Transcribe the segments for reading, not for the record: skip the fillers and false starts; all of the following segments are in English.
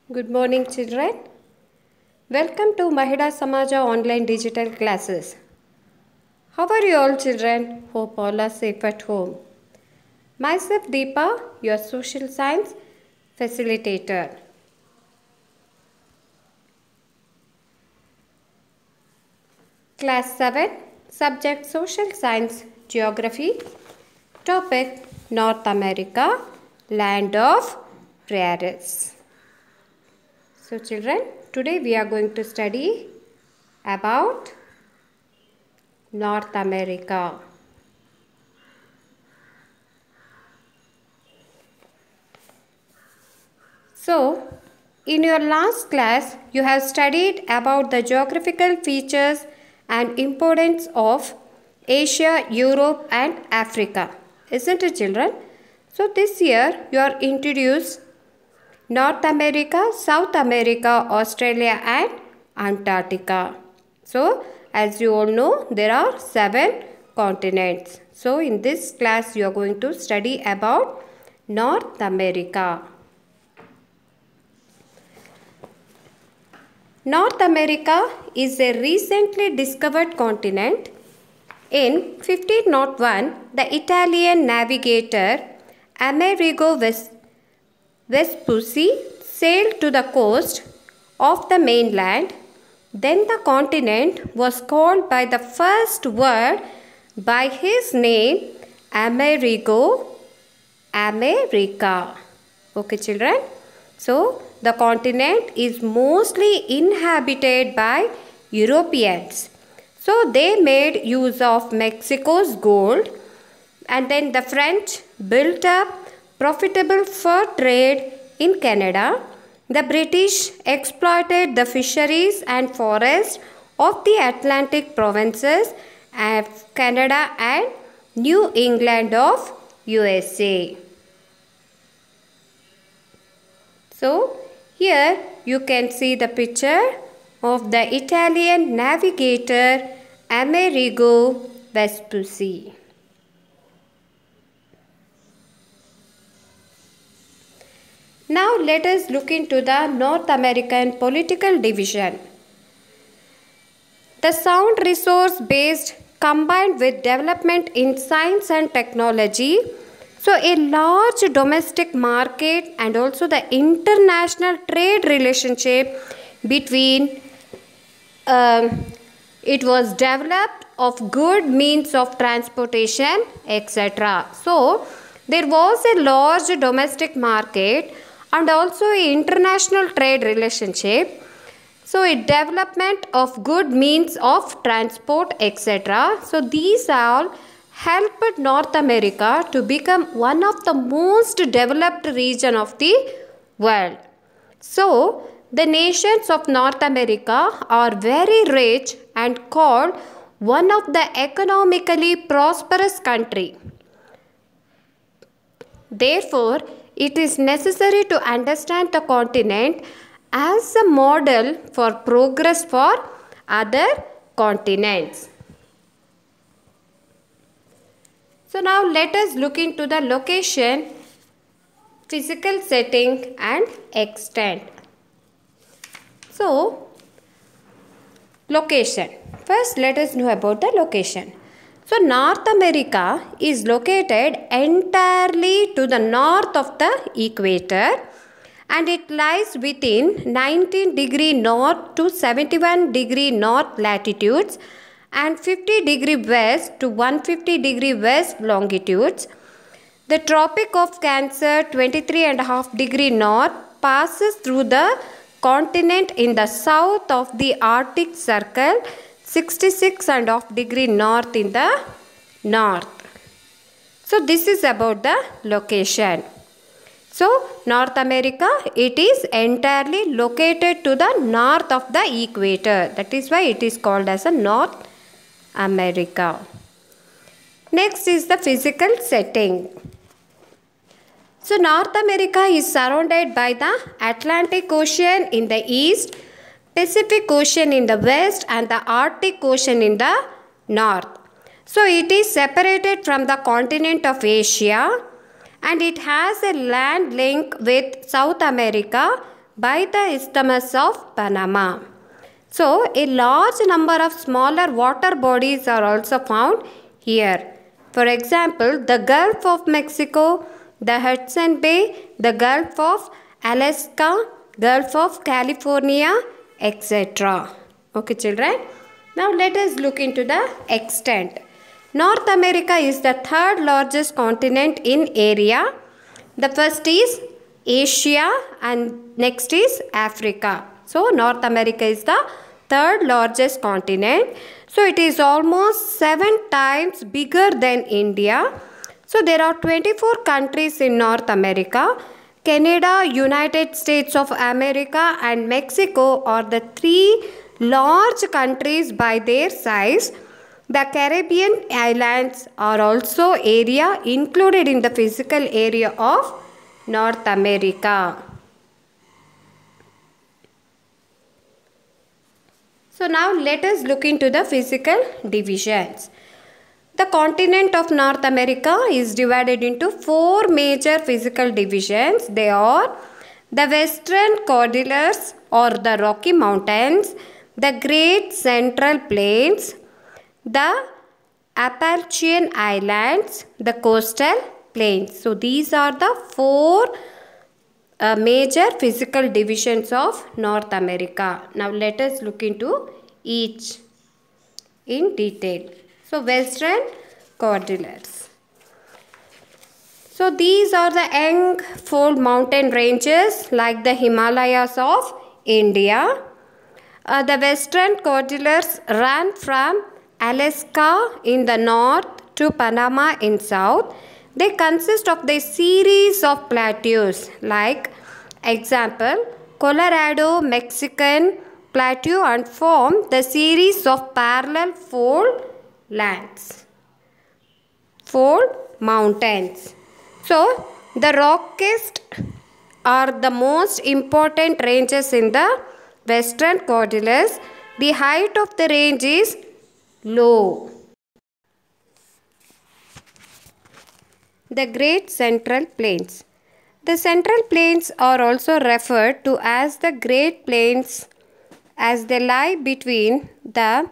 Good morning, children. Welcome to Mahida Samaja online digital classes. How are you all, children? Hope all are safe at home. Myself, Deepa, your social science facilitator. Class 7, subject social science geography. Topic North America, land of rares. So children, today we are going to study about North America. So, in your last class, you have studied about the geographical features and importance of Asia, Europe and Africa. Isn't it, children? So, this year you are introduced North America, South America, Australia and Antarctica. So, as you all know, there are 7 continents. So, in this class, you are going to study about North America. North America is a recently discovered continent. In 1501, the Italian navigator Amerigo Vespucci sailed to the coast of the mainland. Then the continent was called by the first word by his name, Amerigo, America. Okay, children. So, the continent is mostly inhabited by Europeans. So, they made use of Mexico's gold, and then the French built up profitable fur trade in Canada. The British exploited the fisheries and forests of the Atlantic provinces of Canada and New England of USA. So, here you can see the picture of the Italian navigator Amerigo Vespucci. Now let us look into the North American political division. The sound resource based combined with development in science and technology. So a large domestic market and also the international trade relationship between it was developed of good means of transportation, etc. So there was a large domestic market and also an international trade relationship. So a development of good means of transport, etc. So these all helped North America to become one of the most developed region of the world. So the nations of North America are very rich and called one of the economically prosperous country. Therefore, it is necessary to understand the continent as a model for progress for other continents. So now let us look into the location, physical setting and extent. So, location. First let us know about the location. So, North America is located entirely to the north of the equator and it lies within 19° north to 71° north latitudes and 50° west to 150° west longitudes. The Tropic of Cancer 23.5° north passes through the continent in the south of the Arctic Circle 66.5° north in the north. So this is about the location. So North America, it is entirely located to the north of the equator. That is why it is called as a North America. Next is the physical setting. So North America is surrounded by the Atlantic Ocean in the east, Pacific Ocean in the west and the Arctic Ocean in the north. So it is separated from the continent of Asia and it has a land link with South America by the Isthmus of Panama. So, a large number of smaller water bodies are also found here. For example, the Gulf of Mexico, the Hudson Bay, the Gulf of Alaska, Gulf of California, etc. Okay, children. Now, let us look into the extent. North America is the third largest continent in area. The first is Asia and next is Africa. So, North America is the third largest continent. So, it is almost 7 times bigger than India. So, there are 24 countries in North America. Canada, United States of America and Mexico are the 3 large countries by their size. The Caribbean islands are also area included in the physical area of North America. So now let us look into the physical divisions. The continent of North America is divided into 4 major physical divisions. They are the Western Cordilleras or the Rocky Mountains, the Great Central Plains, the Appalachian Islands, the coastal plains. So these are the 4 major physical divisions of North America. Now let us look into each in detail. So Western Cordilleras. So these are the young-fold mountain ranges like the Himalayas of India. The Western Cordilleras run from Alaska in the north to Panama in south. They consist of the series of plateaus like example Colorado Mexican Plateau and form the series of parallel fold mountains. So the Rockies are the most important ranges in the Western Cordilleras. The height of the range is low. The Great Central Plains. The Central Plains are also referred to as the Great Plains as they lie between the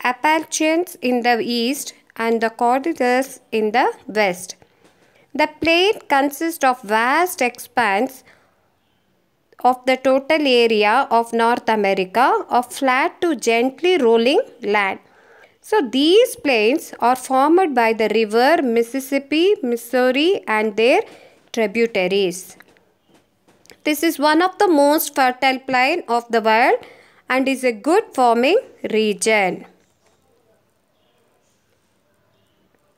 Appalachians in the east and the Cordilleras in the west. The plain consists of vast expanse of the total area of North America of flat to gently rolling land. So these plains are formed by the river Mississippi, Missouri and their tributaries. This is one of the most fertile plain of the world and is a good farming region.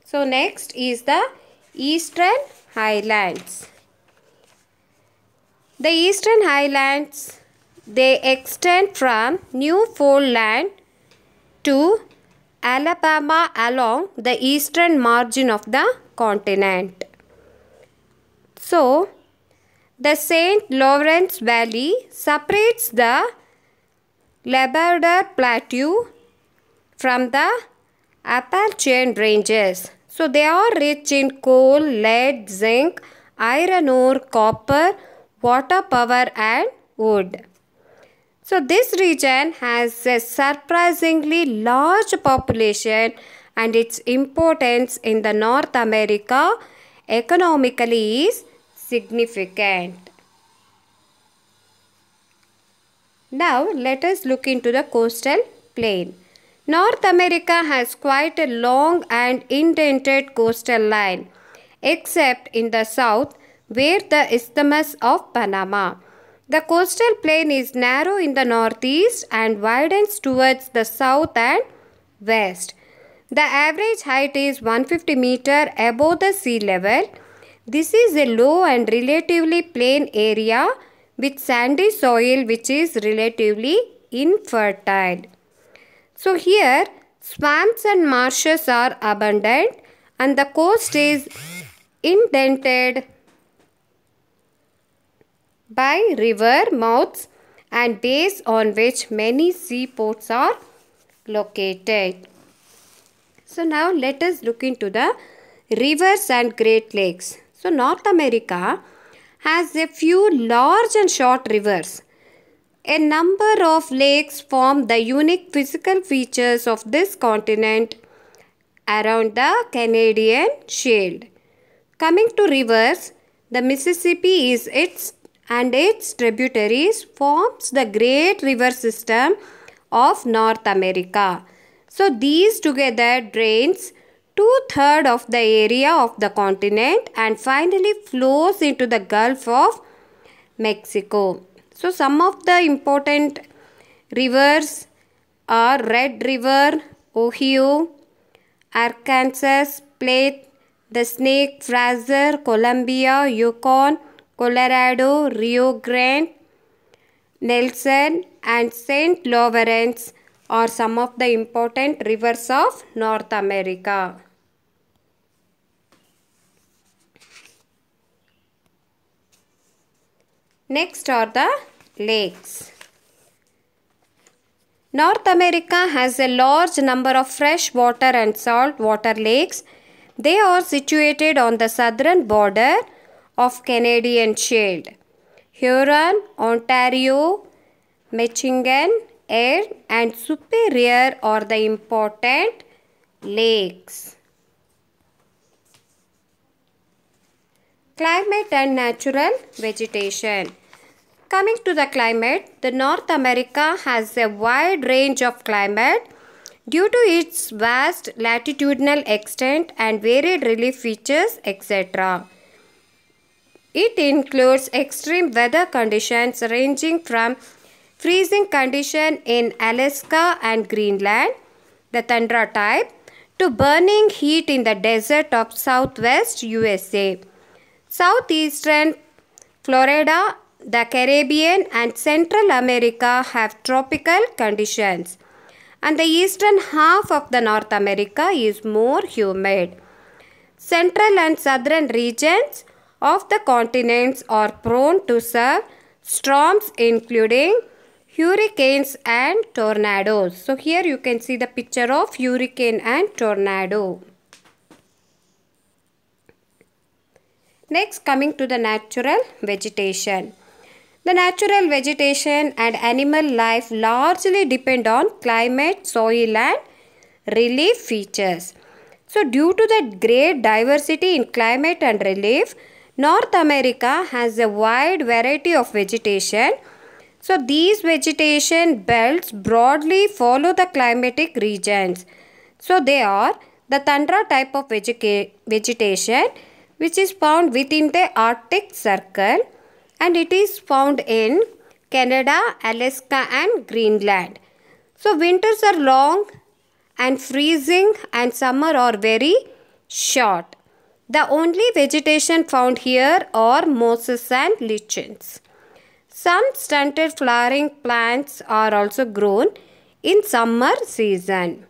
So next is the Eastern Highlands. The Eastern Highlands, they extend from Newfoundland to Alabama along the eastern margin of the continent. So, the St. Lawrence Valley separates the Labrador Plateau from the Appalachian Ranges. So, they are rich in coal, lead, zinc, iron ore, copper, water power and wood. So this region has a surprisingly large population and its importance in the North America economically is significant. Now let us look into the coastal plain. North America has quite a long and indented coastal line except in the south where the Isthmus of Panama. The coastal plain is narrow in the northeast and widens towards the south and west. The average height is 150 meters above the sea level. This is a low and relatively plain area with sandy soil which is relatively infertile. So here swamps and marshes are abundant and the coast is indented by river mouths and bays on which many seaports are located. So now let us look into the rivers and Great Lakes. So North America has a few large and short rivers. A number of lakes form the unique physical features of this continent around the Canadian Shield. Coming to rivers, the Mississippi is its tributaries forms the great river system of North America. So these together drains 2/3 of the area of the continent and finally flows into the Gulf of Mexico. So some of the important rivers are Red River, Ohio, Arkansas, Platte, the Snake, Fraser, Columbia, Yukon, Colorado, Rio Grande, Nelson and St. Lawrence are some of the important rivers of North America. Next are the lakes. North America has a large number of fresh water and salt water lakes. They are situated on the southern border of Canadian Shield. Huron, Ontario, Michigan, Eyre and Superior are the important lakes. Climate and natural vegetation. Coming to the climate, the North America has a wide range of climate due to its vast latitudinal extent and varied relief features, etc. It includes extreme weather conditions ranging from freezing condition in Alaska and Greenland, the tundra type, to burning heat in the desert of southwest USA. Southeastern Florida, the Caribbean and Central America have tropical conditions, and the eastern half of the North America is more humid. Central and southern regions of the continents are prone to serve storms including hurricanes and tornadoes. So here you can see the picture of hurricane and tornado. Next, coming to the natural vegetation. The natural vegetation and animal life largely depend on climate, soil and relief features. So due to the great diversity in climate and relief, North America has a wide variety of vegetation. So these vegetation belts broadly follow the climatic regions. So they are the tundra type of vegetation, which is found within the Arctic Circle, and it is found in Canada, Alaska and Greenland. So winters are long and freezing and summer are very short. The only vegetation found here are mosses and lichens. Some stunted flowering plants are also grown in summer season.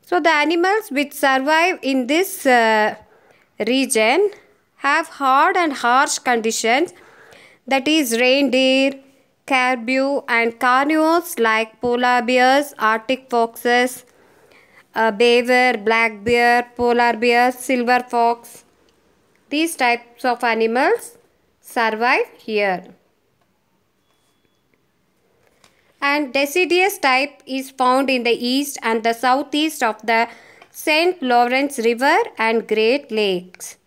So the animals which survive in this region have hard and harsh conditions, that is reindeer, caribou and carnivores like polar bears, Arctic foxes, beaver, black bear, polar bear, silver fox. These types of animals survive here. And deciduous type is found in the east and the southeast of the St. Lawrence River and Great Lakes.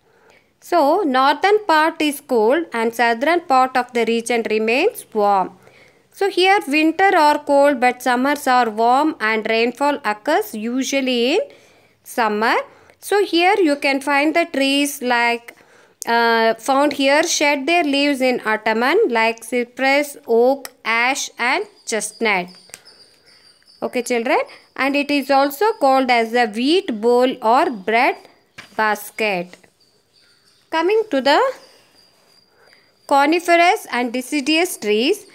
So, northern part is cold and southern part of the region remains warm. So, here winter are cold but summers are warm and rainfall occurs usually in summer. So, here you can find the trees like found here shed their leaves in autumn like cypress, oak, ash and chestnut. Okay children, and it is also called as a wheat bowl or bread basket. Coming to the coniferous and deciduous trees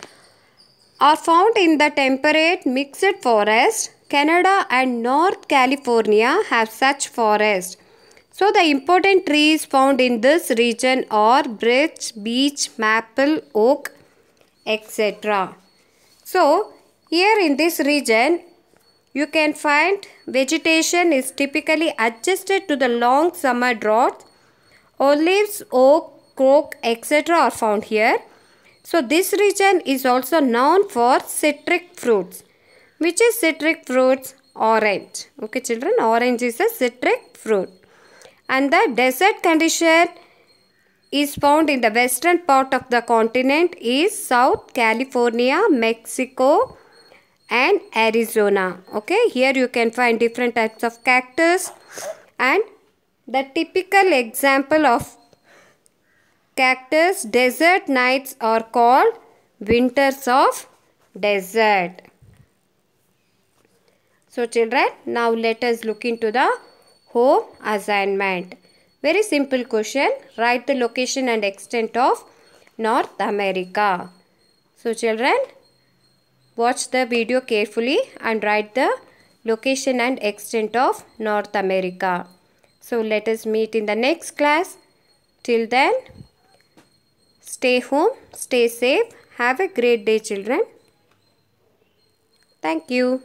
are found in the temperate mixed forest. Canada and North California have such forests. So the important trees found in this region are birch, beech, maple, oak, etc. So here in this region you can find vegetation is typically adjusted to the long summer drought. Olives, oak, coke, etc. are found here. So this region is also known for citric fruits. Which is citric fruits? Orange. Okay children, orange is a citric fruit. And the desert condition is found in the western part of the continent is South California, Mexico and Arizona. Okay, here you can find different types of cactus, and the typical example of cactus desert nights are called winters of desert. So children, now let us look into the home assignment. Very simple question. Write the location and extent of North America. So children, watch the video carefully and write the location and extent of North America. So let us meet in the next class. Till then, stay home, stay safe. Have a great day children. Thank you.